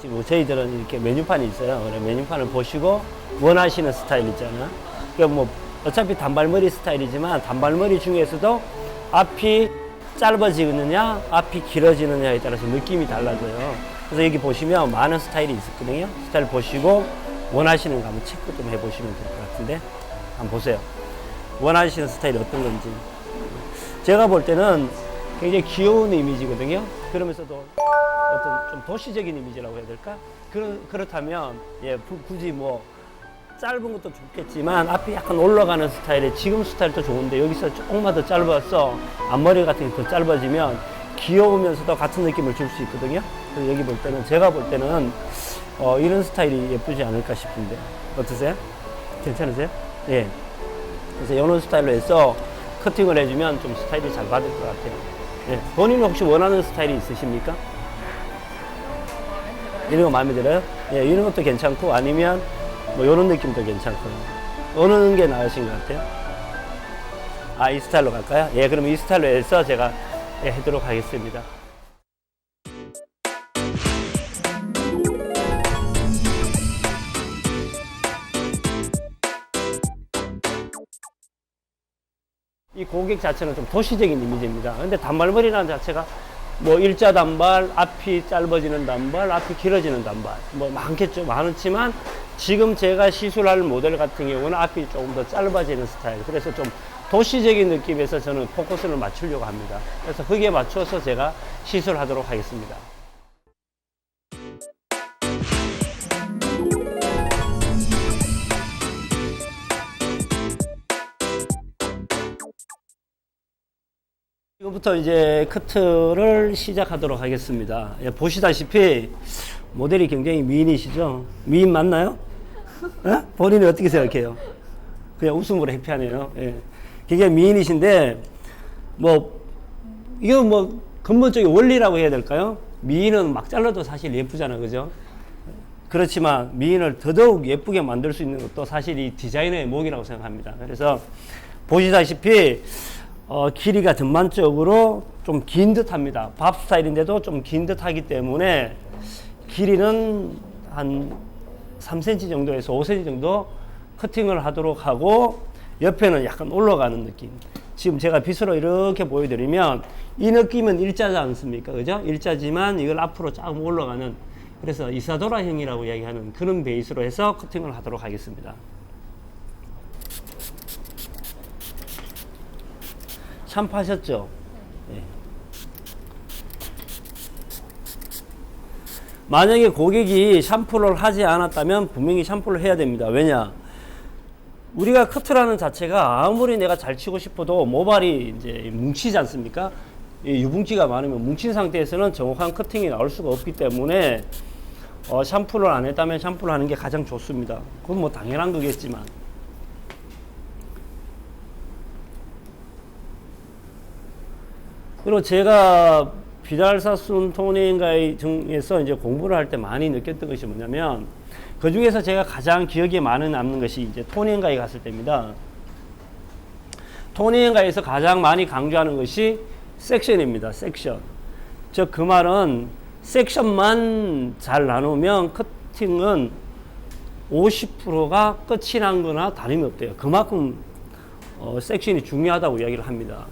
보시고, 저희들은 이렇게 메뉴판이 있어요. 그래, 메뉴판을 보시고 원하시는 스타일 있잖아요. 그러니까 뭐 어차피 단발머리 스타일이지만 단발머리 중에서도 앞이 짧아지느냐 앞이 길어지느냐에 따라서 느낌이 달라져요. 그래서 여기 보시면 많은 스타일이 있었거든요. 스타일 보시고 원하시는 거 한번 체크 좀 해보시면 될 것 같은데, 한번 보세요. 원하시는 스타일이 어떤 건지. 제가 볼 때는 굉장히 귀여운 이미지거든요. 그러면서도 어떤 좀 도시적인 이미지라고 해야 될까? 그렇다면, 예, 굳이 뭐 짧은 것도 좋겠지만 앞이 약간 올라가는 스타일의 지금 스타일도 좋은데 여기서 조금만 더 짧아서 앞머리 같은 게 더 짧아지면 귀여우면서도 같은 느낌을 줄 수 있거든요. 그래서 여기 볼 때는, 제가 볼 때는 이런 스타일이 예쁘지 않을까 싶은데 어떠세요? 괜찮으세요? 예. 그래서 이런 스타일로 해서 커팅을 해주면 좀 스타일이 잘 받을 것 같아요. 예. 본인은 혹시 원하는 스타일이 있으십니까? 이런 거 마음에 들어요? 예, 이런 것도 괜찮고 아니면 뭐 이런 느낌도 괜찮고요. 어느 게 나으신 것 같아요? 아, 이 스타일로 갈까요? 예, 그럼 이 스타일로 해서 제가 해도록 하겠습니다. 이 고객 자체는 좀 도시적인 이미지입니다. 근데 단발머리라는 자체가 뭐 일자 단발, 앞이 짧아지는 단발, 앞이 길어지는 단발, 뭐 많겠죠. 많지만 지금 제가 시술할 모델 같은 경우는 앞이 조금 더 짧아지는 스타일. 그래서 좀 도시적인 느낌에서 저는 포커스를 맞추려고 합니다. 그래서 거기에 맞춰서 제가 시술하도록 하겠습니다. 지금부터 이제 커트를 시작하도록 하겠습니다. 예, 보시다시피 모델이 굉장히 미인이시죠? 미인 맞나요? 예? 본인이 어떻게 생각해요? 그냥 웃음으로 해피하네요. 예. 굉장히 미인이신데, 뭐, 이거 뭐, 근본적인 원리라고 해야 될까요? 미인은 막 잘라도 사실 예쁘잖아요. 그죠? 그렇지만 미인을 더더욱 예쁘게 만들 수 있는 것도 사실 이 디자이너의 몫이라고 생각합니다. 그래서 보시다시피 길이가 전반적으로 좀 긴 듯 합니다. 밥 스타일인데도 좀 긴 듯 하기 때문에 길이는 한 3cm 정도에서 5cm 정도 커팅을 하도록 하고, 옆에는 약간 올라가는 느낌. 지금 제가 빗으로 이렇게 보여드리면 이 느낌은 일자지 않습니까? 그죠? 일자지만 이걸 앞으로 조금 올라가는, 그래서 이사도라형이라고 이야기하는 그런 베이스로 해서 커팅을 하도록 하겠습니다. 샴푸하셨죠? 네. 만약에 고객이 샴푸를 하지 않았다면 분명히 샴푸를 해야 됩니다. 왜냐? 우리가 커트라는 자체가 아무리 내가 잘 치고 싶어도 모발이 이제 뭉치지 않습니까? 유분기가 많으면 뭉친 상태에서는 정확한 커팅이 나올 수가 없기 때문에 샴푸를 안 했다면 샴푸를 하는 게 가장 좋습니다. 그건 뭐 당연한 거겠지만. 그리고 제가 비달사순 토닝가이 중에서 이제 공부를 할 때 많이 느꼈던 것이 뭐냐면, 그 중에서 제가 가장 기억에 많이 남는 것이 이제 토닝가이 갔을 때입니다. 토닝가이에서 가장 많이 강조하는 것이 섹션입니다. 섹션. 즉, 그 말은 섹션만 잘 나누면 커팅은 50%가 끝이 난 거나 다름이 없대요. 그만큼 섹션이 중요하다고 이야기를 합니다.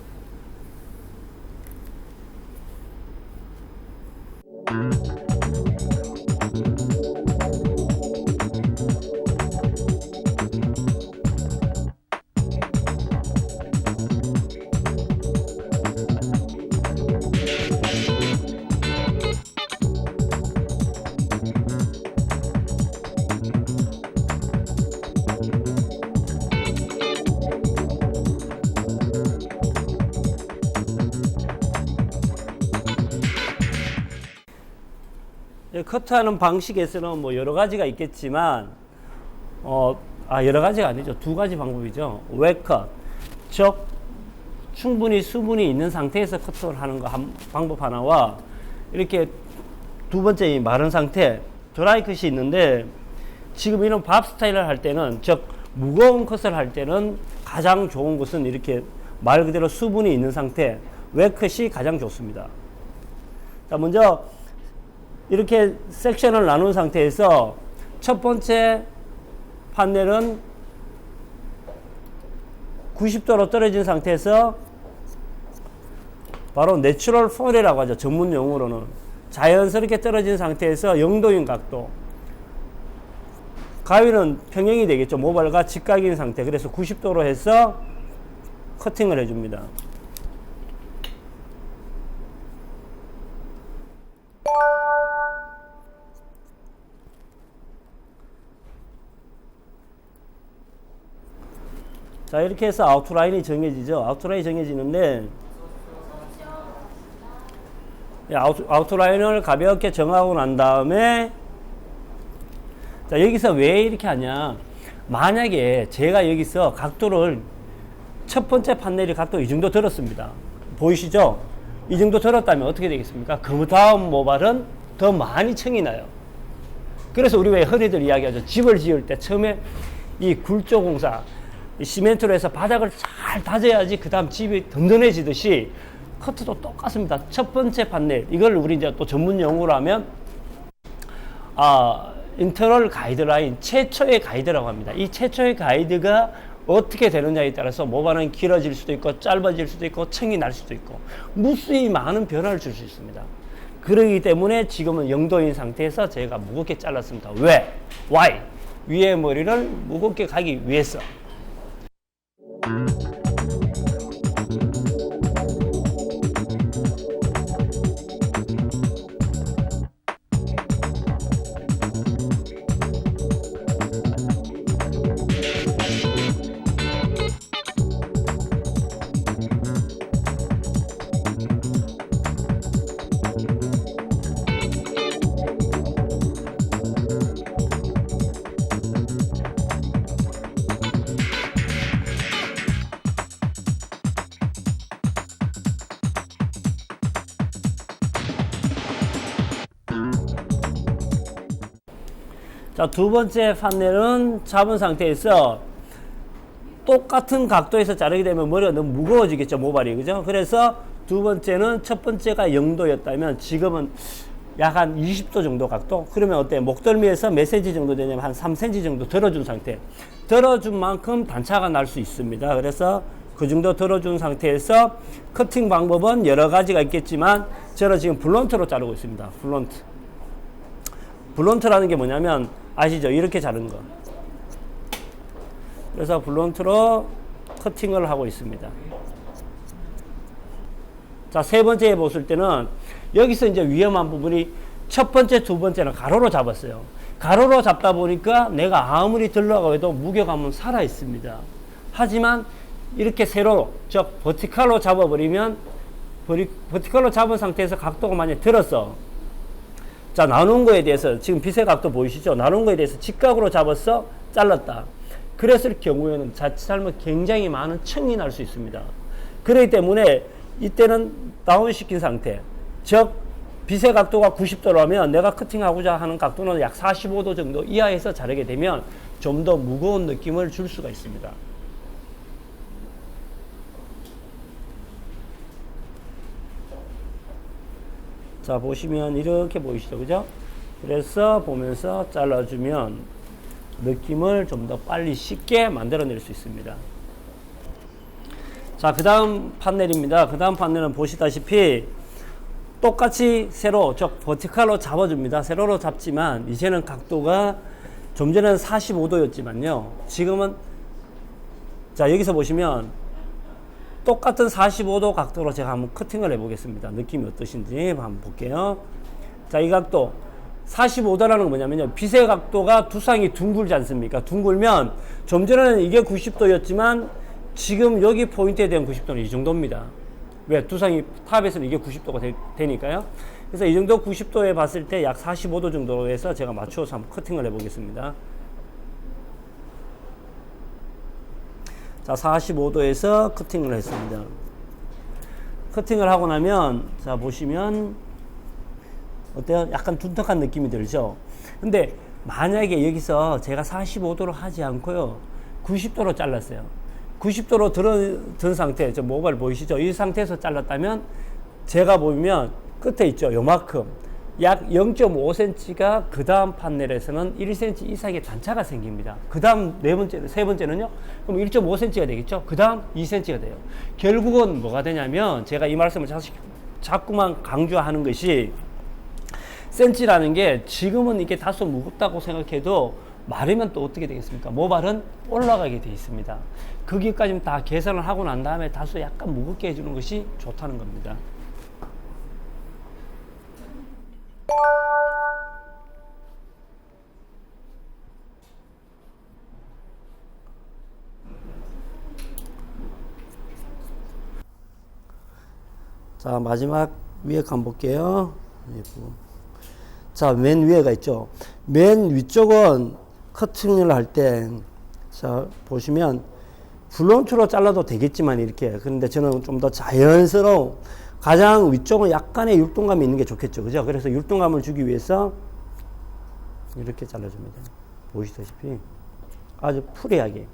커트하는 방식에서는 뭐 여러 가지가 있겠지만, 여러 가지가 아니죠. 두 가지 방법이죠. 웨컷, 즉 충분히 수분이 있는 상태에서 커트를 하는 거 방법 하나와, 이렇게 두 번째 이 마른 상태 드라이 컷이 있는데, 지금 이런 밥 스타일을 할 때는, 즉 무거운 컷을 할 때는 가장 좋은 것은 이렇게 말 그대로 수분이 있는 상태 웨컷이 가장 좋습니다. 자, 먼저 이렇게 섹션을 나눈 상태에서 첫 번째 판넬은 90도로 떨어진 상태에서 바로 내추럴 폴이라고 하죠. 전문 용어로는 자연스럽게 떨어진 상태에서 0도인 각도, 가위는 평행이 되겠죠. 모발과 직각인 상태. 그래서 90도로 해서 커팅을 해줍니다. 자, 이렇게 해서 아웃라인이 정해지죠. 아웃라인이 정해지는데, 아웃라인을 가볍게 정하고 난 다음에, 자, 여기서 왜 이렇게 하냐. 만약에 제가 여기서 각도를, 첫 번째 판넬이 각도 이 정도 들었습니다. 보이시죠? 이 정도 들었다면 어떻게 되겠습니까? 그 다음 모발은 더 많이 청이 나요. 그래서 우리 왜 흔히들 이야기하죠. 집을 지을 때 처음에 이 굴조 공사, 시멘트로 해서 바닥을 잘 다져야지 그 다음 집이 든든해지듯이 커트도 똑같습니다. 첫 번째 판넬, 이걸 우리 이제 또 전문 용어로 하면 인터널 가이드라인, 최초의 가이드라고 합니다. 이 최초의 가이드가 어떻게 되느냐에 따라서 모발은 길어질 수도 있고 짧아질 수도 있고 청이 날 수도 있고 무수히 많은 변화를 줄 수 있습니다. 그러기 때문에 지금은 0도인 상태에서 제가 무겁게 잘랐습니다. 왜? Why? 위에 머리를 무겁게 가기 위해서. 자, 두 번째 판넬은 잡은 상태에서 똑같은 각도에서 자르게 되면 머리가 너무 무거워지겠죠, 모발이. 그죠? 그래서 두 번째는 첫 번째가 0도였다면 지금은 약 한 20도 정도 각도? 그러면 어때요? 목덜미에서 몇 cm 정도 되냐면 한 3cm 정도 들어준 상태. 들어준 만큼 단차가 날 수 있습니다. 그래서 그 정도 들어준 상태에서 커팅 방법은 여러 가지가 있겠지만 저는 지금 블런트로 자르고 있습니다. 블런트. 블런트라는 게 뭐냐면 아시죠? 이렇게 자른 거. 그래서 블런트로 커팅을 하고 있습니다. 자, 세 번째 보실 때는 여기서 이제 위험한 부분이 첫 번째, 두 번째는 가로로 잡았어요. 가로로 잡다 보니까 내가 아무리 들러가도 무게감은 살아 있습니다. 하지만 이렇게 세로로, 즉 버티칼로 잡아버리면 버티칼로 잡은 상태에서 각도가 만약에 들었어. 자, 나눈 거에 대해서 지금 빗의 각도 보이시죠? 나눈 거에 대해서 직각으로 잡았어, 잘랐다. 그랬을 경우에는 자칫 잘못 굉장히 많은 청이 날 수 있습니다. 그렇기 때문에 이때는 다운시킨 상태, 즉 빗의 각도가 90도라면 내가 커팅하고자 하는 각도는 약 45도 정도 이하에서 자르게 되면 좀 더 무거운 느낌을 줄 수가 있습니다. 자, 보시면 이렇게 보이시죠? 그죠? 그래서 보면서 잘라주면 느낌을 좀 더 빨리 쉽게 만들어낼 수 있습니다. 자, 그 다음 판넬입니다. 그 다음 판넬은 보시다시피 똑같이 세로, 즉 버티칼로 잡아줍니다. 세로로 잡지만 이제는 각도가 좀 전에는 45도였지만요. 지금은 자, 여기서 보시면 똑같은 45도 각도로 제가 한번 커팅을 해보겠습니다. 느낌이 어떠신지 한번 볼게요. 자, 이 각도 45도라는 건 뭐냐면요, 빗의 각도가 두상이 둥글지 않습니까? 둥글면 좀 전에는 이게 90도였지만 지금 여기 포인트에 대한 90도는 이 정도입니다. 왜? 두상이 탑에서는 이게 90도가 되니까요. 그래서 이 정도 90도에 봤을 때 약 45도 정도로 해서 제가 맞추어서 한번 커팅을 해보겠습니다. 자, 45도에서 커팅을 했습니다. 커팅을 하고 나면, 자, 보시면, 어때요? 약간 둔탁한 느낌이 들죠? 근데 만약에 여기서 제가 45도로 하지 않고요, 90도로 잘랐어요. 90도로 든 상태, 저 모발 보이시죠? 이 상태에서 잘랐다면, 제가 보면 끝에 있죠? 요만큼. 약 0.5cm가 그 다음 판넬에서는 1cm 이상의 단차가 생깁니다. 그 다음 세 번째는요? 그럼 1.5cm가 되겠죠? 그 다음 2cm가 돼요. 결국은 뭐가 되냐면, 제가 이 말씀을 자꾸만 강조하는 것이, 센치라는 게 지금은 이게 다소 무겁다고 생각해도 마르면 또 어떻게 되겠습니까? 모발은 올라가게 돼 있습니다. 거기까지는 다 계산을 하고 난 다음에 다소 약간 무겁게 해주는 것이 좋다는 겁니다. 자, 마지막 위에 한번 볼게요. 자, 맨 위에가 있죠. 맨 위쪽은 커팅을 할 때, 자, 보시면, 블론트로 잘라도 되겠지만, 이렇게. 그런데 저는 좀 더 자연스러운, 가장 위쪽은 약간의 율동감이 있는 게 좋겠죠. 그죠? 그래서 율동감을 주기 위해서, 이렇게 잘라줍니다. 보시다시피. 아주 프리하게.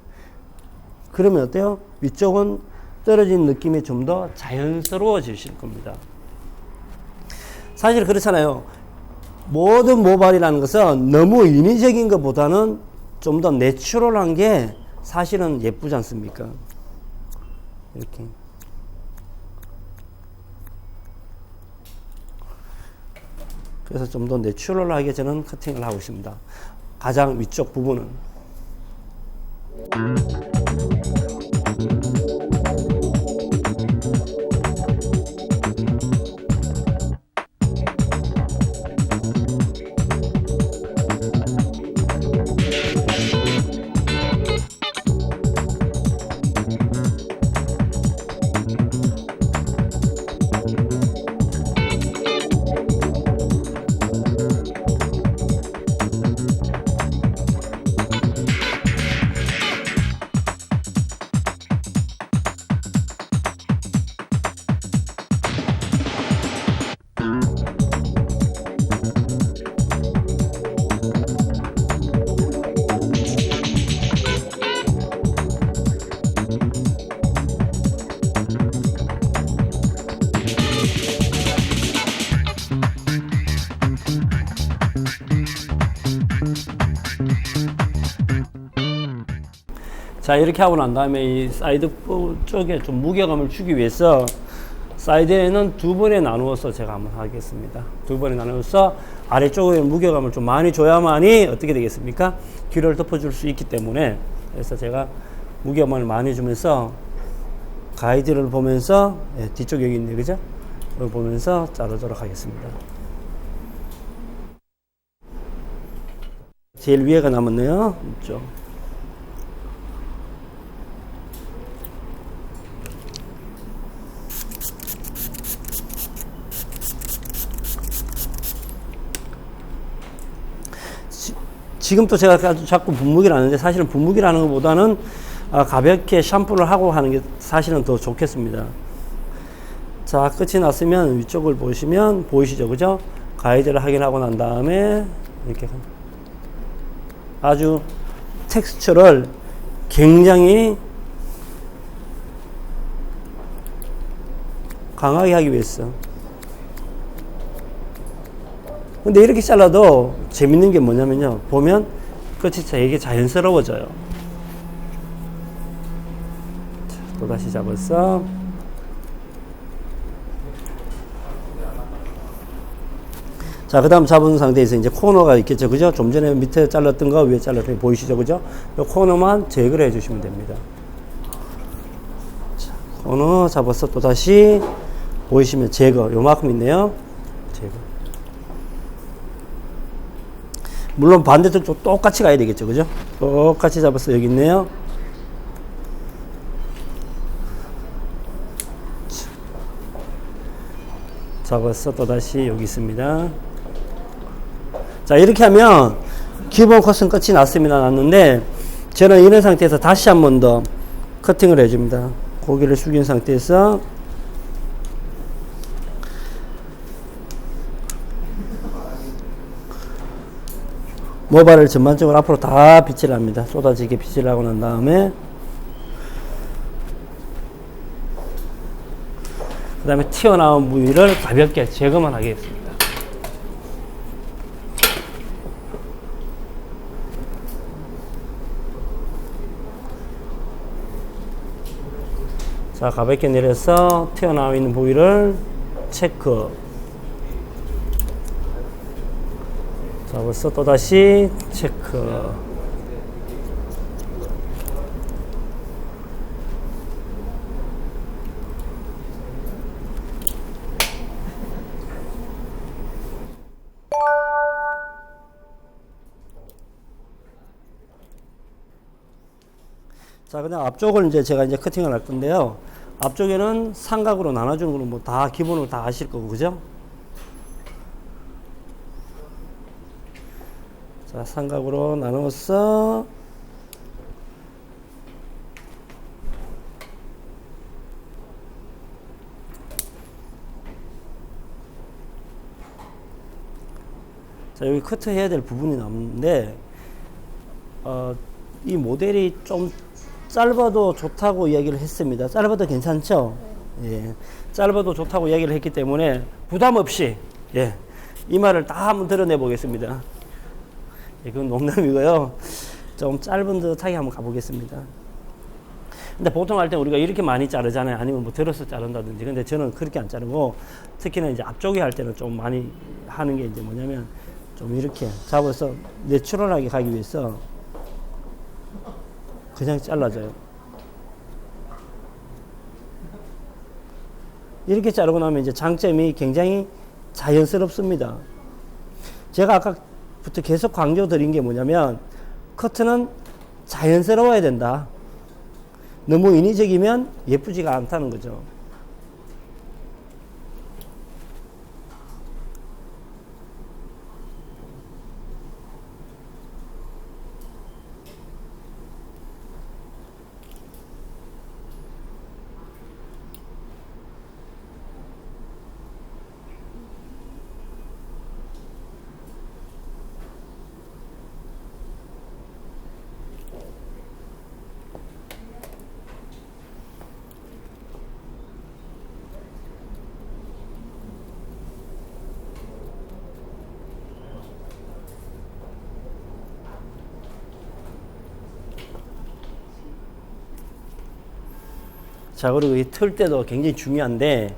그러면 어때요? 위쪽은 떨어진 느낌이 좀 더 자연스러워지실 겁니다. 사실 그렇잖아요. 모든 모발이라는 것은 너무 인위적인 것보다는 좀 더 내추럴한 게 사실은 예쁘지 않습니까? 이렇게. 그래서 좀 더 내추럴하게 저는 커팅을 하고 있습니다. 가장 위쪽 부분은. 자, 이렇게 하고 난 다음에 이 사이드 쪽에 좀 무게감을 주기 위해서 사이드에는 두 번에 나누어서 제가 한번 하겠습니다. 두 번에 나누어서 아래쪽에 무게감을 좀 많이 줘야만이 어떻게 되겠습니까? 길을 덮어줄 수 있기 때문에, 그래서 제가 무게감을 많이 주면서 가이드를 보면서, 뒤쪽 여기 있네, 그죠? 그걸 보면서 자르도록 하겠습니다. 제일 위에가 남았네요. 이쪽. 지금 또 제가 자꾸 분무기를 하는데, 사실은 분무기를 하는 것보다는 가볍게 샴푸를 하고 하는 게 사실은 더 좋겠습니다. 자, 끝이 났으면 위쪽을 보시면 보이시죠? 그죠? 가이드를 확인하고 난 다음에 이렇게 아주 텍스처를 굉장히 강하게 하기 위해서. 근데 이렇게 잘라도 재밌는 게 뭐냐면요, 보면 끝이 되게 자연스러워져요. 자, 또다시 잡았어. 자, 그 다음 잡은 상태에서 이제 코너가 있겠죠, 그죠? 좀 전에 밑에 잘랐던 거 위에 잘랐던 거 보이시죠, 그죠? 이 코너만 제거를 해주시면 됩니다. 자, 코너 잡아서 또다시 보이시면 제거, 요만큼 있네요. 제거. 물론 반대쪽도 똑같이 가야 되겠죠, 그죠? 똑같이 잡아서 여기 있네요. 잡아서 또다시 여기 있습니다. 자, 이렇게 하면 기본 컷은 끝이 났는데, 저는 이런 상태에서 다시 한 번 더 커팅을 해줍니다. 고개를 숙인 상태에서 모발을 전반적으로 앞으로 다 빗질 합니다. 쏟아지게 빗질 하고 난 다음에, 그 다음에 튀어나온 부위를 가볍게 제거만 하겠습니다. 자, 가볍게 내려서 튀어나와 있는 부위를 체크. 자, 벌써 또다시 체크. 자, 그냥 앞쪽을 이제 제가 이제 커팅을 할 건데요. 앞쪽에는 삼각으로 나눠주는 거는 뭐 다 기본으로 다 아실 거고, 그죠? 자, 삼각으로 나눠서 자, 여기 커트 해야 될 부분이 남는데 이 모델이 좀 짧아도 좋다고 이야기를 했습니다. 짧아도 괜찮죠? 예. 짧아도 좋다고 이야기를 했기 때문에 부담 없이, 예. 이 말을 다 한번 드러내 보겠습니다. 예, 그건 농담이고요. 좀 짧은 듯하게 한번 가보겠습니다. 근데 보통 할 때 우리가 이렇게 많이 자르잖아요. 아니면 뭐 들어서 자른다든지. 근데 저는 그렇게 안 자르고, 특히나 이제 앞쪽에 할 때는 좀 많이 하는 게 이제 뭐냐면, 좀 이렇게 잡아서 내추럴하게 가기 위해서 그냥 잘라줘요. 이렇게 자르고 나면 이제 장점이 굉장히 자연스럽습니다. 제가 아까부터 계속 강조드린 게 뭐냐면, 커트는 자연스러워야 된다. 너무 인위적이면 예쁘지가 않다는 거죠. 자, 그리고 이 틀 때도 굉장히 중요한데,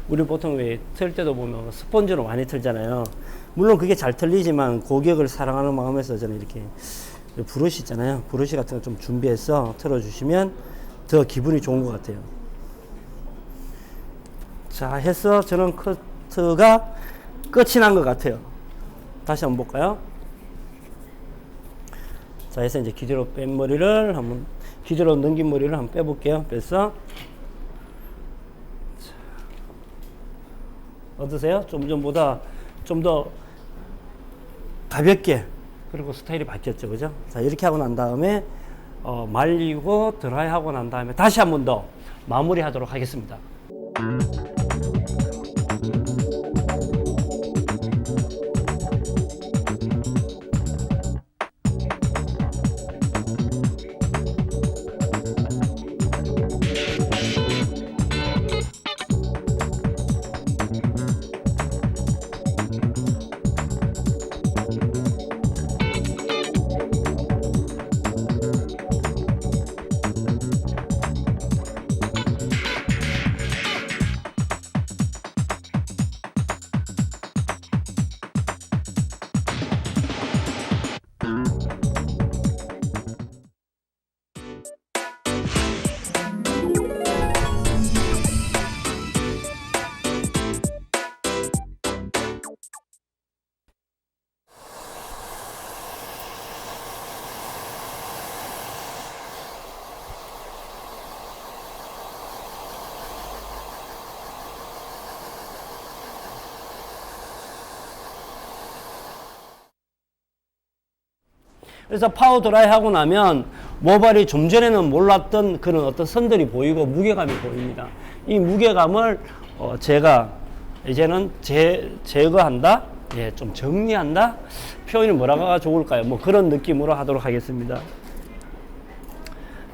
우리 보통 왜 틀 때도 보면 스펀지로 많이 틀잖아요. 물론 그게 잘 틀리지만 고객을 사랑하는 마음에서 저는 이렇게 브러쉬 있잖아요. 브러쉬 같은 거 좀 준비해서 틀어주시면 더 기분이 좋은 것 같아요. 자, 해서 저는 커트가 끝이 난 것 같아요. 다시 한번 볼까요? 자, 해서 이제 기대로 뺀 머리를 한번, 기대로 넘긴 머리를 한번 빼볼게요. 빼서. 어떠세요? 좀 전보다 좀 더 가볍게, 그리고 스타일이 바뀌었죠. 그죠? 자, 이렇게 하고 난 다음에 말리고 드라이 하고 난 다음에 다시 한 번 더 마무리 하도록 하겠습니다. 그래서 파워 드라이 하고 나면 모발이 좀 전에는 몰랐던 그런 어떤 선들이 보이고 무게감이 보입니다. 이 무게감을 제가 이제는 제거한다? 예, 좀 정리한다? 표현이 뭐라가 좋을까요? 뭐 그런 느낌으로 하도록 하겠습니다.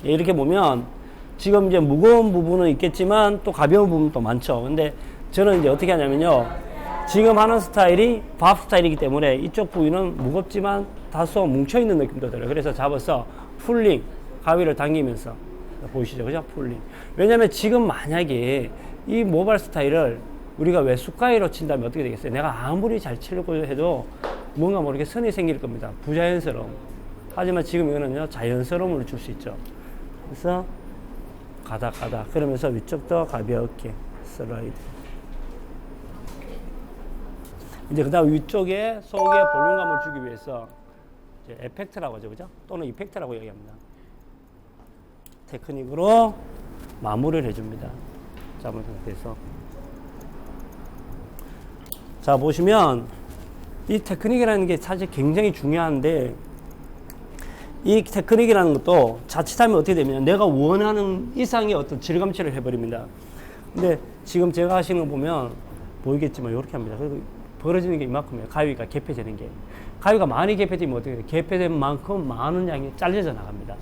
예, 이렇게 보면 지금 이제 무거운 부분은 있겠지만 또 가벼운 부분도 많죠. 근데 저는 이제 어떻게 하냐면요. 지금 하는 스타일이 밥 스타일이기 때문에 이쪽 부위는 무겁지만 다소 뭉쳐있는 느낌도 들어요. 그래서 잡아서 풀링, 가위를 당기면서 보이시죠? 그죠? 풀링. 왜냐면 지금 만약에 이 모발 스타일을 우리가 왜 쑥가위로 친다면 어떻게 되겠어요? 내가 아무리 잘 치려고 해도 뭔가 모르게 선이 생길 겁니다. 부자연스러움. 하지만 지금 이거는요, 자연스러움을 줄 수 있죠. 그래서 가다. 그러면서 위쪽도 가볍게 슬라이드. 이제 그 다음 위쪽에 속에 볼륨감을 주기 위해서 이제 에펙트라고 하죠. 그죠? 또는 이펙트라고 얘기합니다. 테크닉으로 마무리를 해줍니다. 잡은 상태에서. 자, 보시면 이 테크닉이라는 게 사실 굉장히 중요한데 이 테크닉이라는 것도 자칫하면 어떻게 되면 내가 원하는 이상의 어떤 질감체를 해버립니다. 근데 지금 제가 하시는 거 보면 보이겠지만 이렇게 합니다. 그리고 벌어지는 게 이만큼이에요. 가위가 개폐되는 게. 가위가 많이 개폐되면 어떻게 돼요? 개폐된 만큼 많은 양이 잘려져 나갑니다.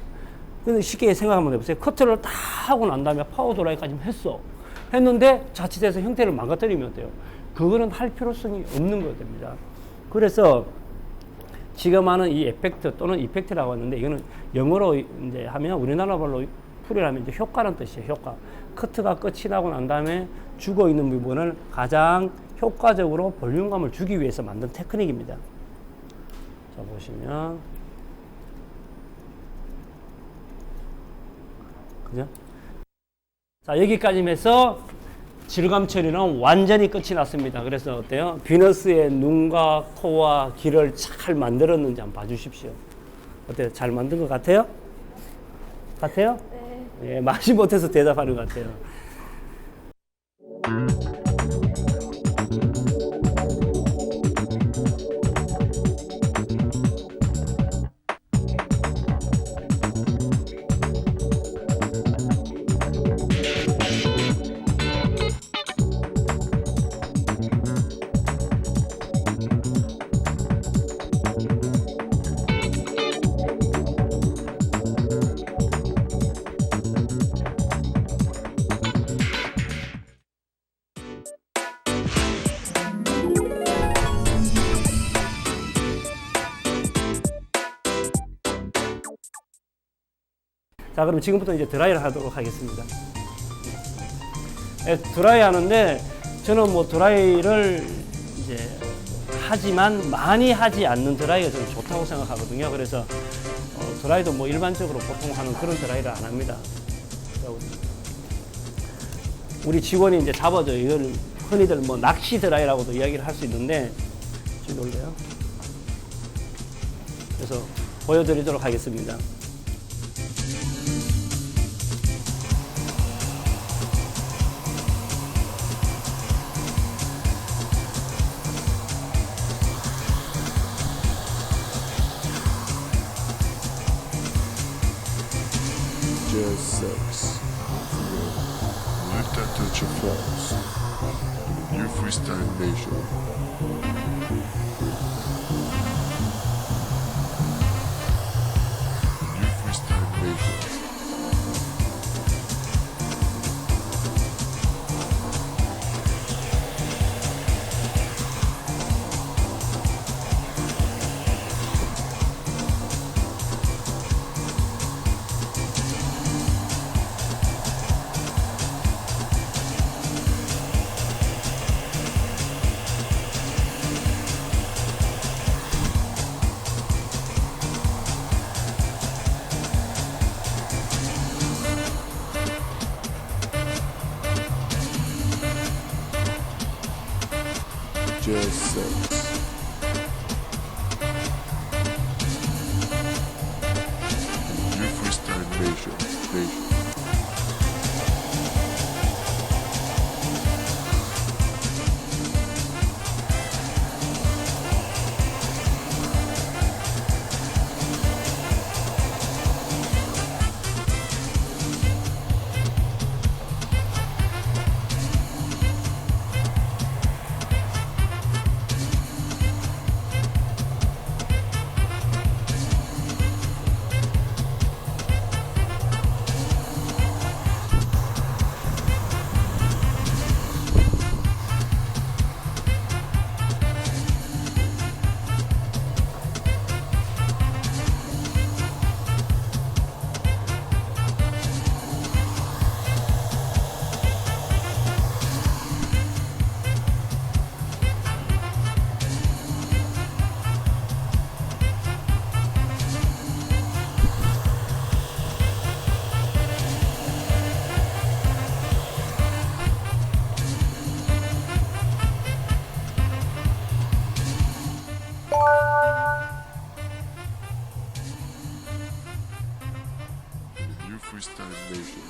근데 쉽게 생각 한번 해보세요. 커트를 다 하고 난 다음에 파워 드라이까지 했는데 자칫해서 형태를 망가뜨리면 어때요? 그거는 할 필요성이 없는 거 됩니다. 그래서 지금 하는 이 에펙트 또는 이펙트라고 하는데 이거는 영어로 이제 하면 우리나라 말로 풀이를 하면 이제 효과라는 뜻이에요. 효과. 커트가 끝이 나고 난 다음에 죽어 있는 부분을 가장 효과적으로 볼륨감을 주기 위해서 만든 테크닉입니다. 자, 보시면. 그죠? 자, 여기까지 해서 질감 처리는 완전히 끝이 났습니다. 그래서 어때요? 비너스의 눈과 코와 귀를 잘 만들었는지 한번 봐주십시오. 어때요? 잘 만든 것 같아요? 같아요? 네. 예, 마지 못해서 대답하는 것 같아요. 자, 그럼 지금부터 이제 드라이를 하도록 하겠습니다. 네, 드라이 하는데 저는 뭐 드라이를 이제 하지만 많이 하지 않는 드라이가 좀 좋다고 생각하거든요. 그래서 드라이도 뭐 일반적으로 보통 하는 그런 드라이를 안 합니다. 우리 직원이 이제 잡아줘요. 이걸 흔히들 뭐 낚시 드라이라고도 이야기를 할 수 있는데 지금 놀래요. 그래서 보여드리도록 하겠습니다. Just sucks. Lift that touch of force. New freestyle nation. New freestyle nation. Freestyle Nation.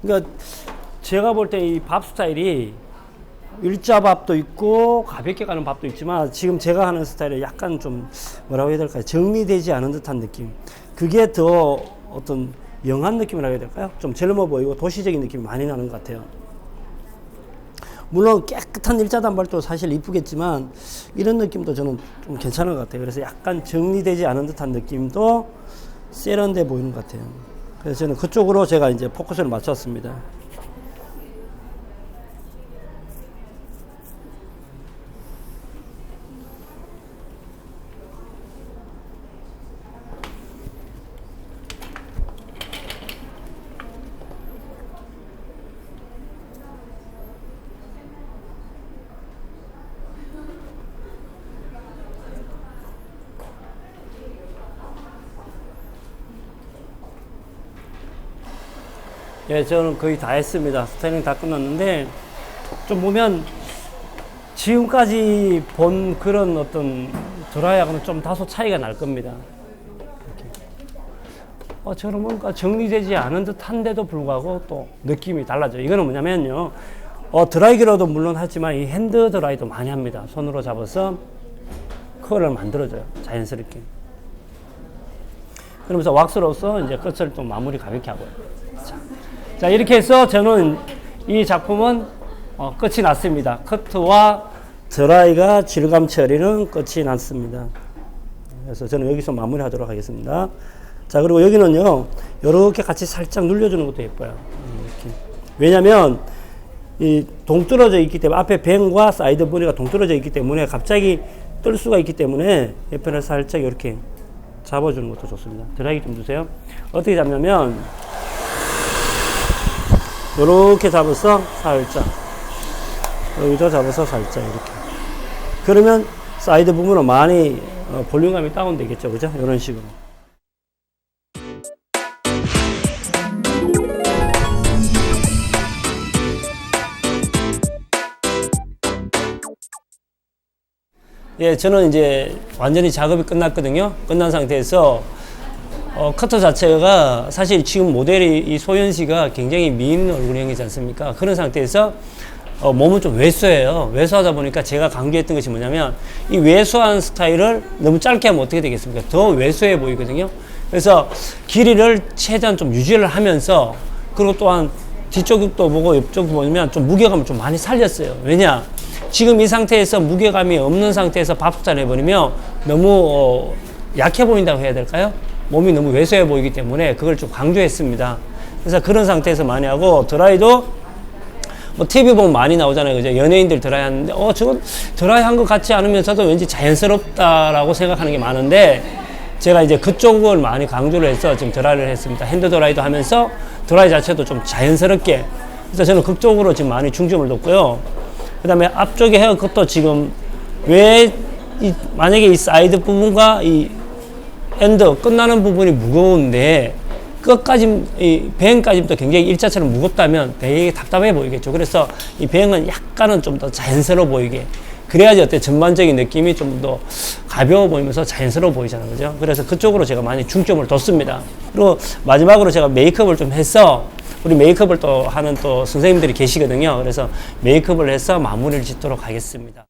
그러니까 제가 볼 때 이 밥 스타일이 일자밥도 있고 가볍게 가는 밥도 있지만 지금 제가 하는 스타일은 약간 좀 뭐라고 해야 될까요? 정리되지 않은 듯한 느낌. 그게 더 어떤 영한 느낌이라고 해야 될까요? 좀 젊어 보이고 도시적인 느낌이 많이 나는 것 같아요. 물론 깨끗한 일자 단발도 사실 이쁘겠지만 이런 느낌도 저는 좀 괜찮은 것 같아요. 그래서 약간 정리되지 않은 듯한 느낌도 세련돼 보이는 것 같아요. 그래서 저는 그쪽으로 제가 이제 포커스를 맞췄습니다. 예, 저는 거의 다 했습니다. 스타일링 다 끝났는데, 좀 보면, 지금까지 본 그런 어떤 드라이하고는 좀 다소 차이가 날 겁니다. 저는 뭔가 정리되지 않은 듯 한데도 불구하고 또 느낌이 달라져요. 이거는 뭐냐면요. 드라이기로도 물론 하지만 이 핸드 드라이도 많이 합니다. 손으로 잡아서 컬을 만들어줘요. 자연스럽게. 그러면서 왁스로서 이제 끝을 또 마무리 가볍게 하고요. 자, 이렇게 해서 저는 이 작품은 끝이 났습니다. 커트와 드라이가 질감 처리는 끝이 났습니다. 그래서 저는 여기서 마무리 하도록 하겠습니다. 자, 그리고 여기는요, 이렇게 같이 살짝 눌려주는 것도 예뻐요. 이렇게. 왜냐면, 이 동떨어져 있기 때문에, 앞에 뱅과 사이드 무늬가 동떨어져 있기 때문에 갑자기 뜰 수가 있기 때문에 옆에를 살짝 이렇게 잡아주는 것도 좋습니다. 드라이기 좀 주세요. 어떻게 잡냐면, 이렇게 잡아서 살짝, 여기도 잡아서 살짝 이렇게. 그러면 사이드 부분은 많이 볼륨감이 다운되겠죠, 그죠? 이런 식으로. 예, 저는 이제 완전히 작업이 끝났거든요. 끝난 상태에서 커터 자체가 사실 지금 모델이 이 소연 씨가 굉장히 미인 얼굴형이지 않습니까? 그런 상태에서 몸은 좀 왜소해요. 왜소하다 보니까 제가 강조했던 것이 뭐냐면 이 왜소한 스타일을 너무 짧게 하면 어떻게 되겠습니까? 더 왜소해 보이거든요. 그래서 길이를 최대한 좀 유지를 하면서 그리고 또한 뒤쪽도 보고 옆쪽도 보면 좀 무게감을 좀 많이 살렸어요. 왜냐? 지금 이 상태에서 무게감이 없는 상태에서 밥스타를 해버리면 너무 약해 보인다고 해야 될까요? 몸이 너무 왜소해 보이기 때문에 그걸 좀 강조했습니다. 그래서 그런 상태에서 많이 하고 드라이도 뭐 TV 보면 많이 나오잖아요. 그죠? 연예인들 드라이 하는데 저건 드라이 한 것 같지 않으면서도 왠지 자연스럽다라고 생각하는 게 많은데 제가 이제 그쪽을 많이 강조를 해서 지금 드라이를 했습니다. 핸드 드라이도 하면서 드라이 자체도 좀 자연스럽게. 그래서 저는 그쪽으로 지금 많이 중점을 뒀고요. 그 다음에 앞쪽에 헤어컷도 지금 만약에 이 사이드 부분과 이 엔드 끝나는 부분이 무거운데 끝까지 이 배행까지부터 굉장히 일자처럼 무겁다면 되게 답답해 보이겠죠. 그래서 이 배행은 약간은 좀 더 자연스러워 보이게 그래야지 어때 전반적인 느낌이 좀 더 가벼워 보이면서 자연스러워 보이잖아요. 그죠? 그래서 그쪽으로 제가 많이 중점을 뒀습니다. 그리고 마지막으로 제가 메이크업을 좀 해서 우리 메이크업을 또 하는 또 선생님들이 계시거든요. 그래서 메이크업을 해서 마무리를 짓도록 하겠습니다.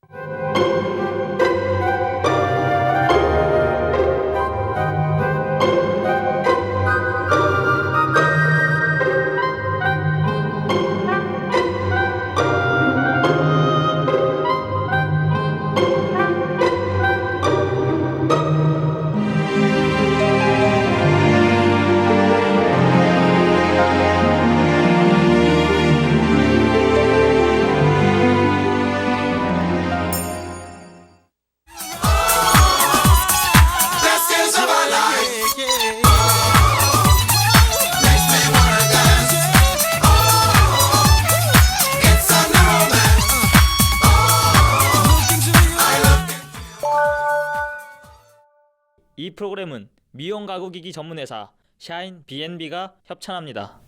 이 프로그램은 미용 가구기기 전문회사 샤인 B&B가 협찬합니다.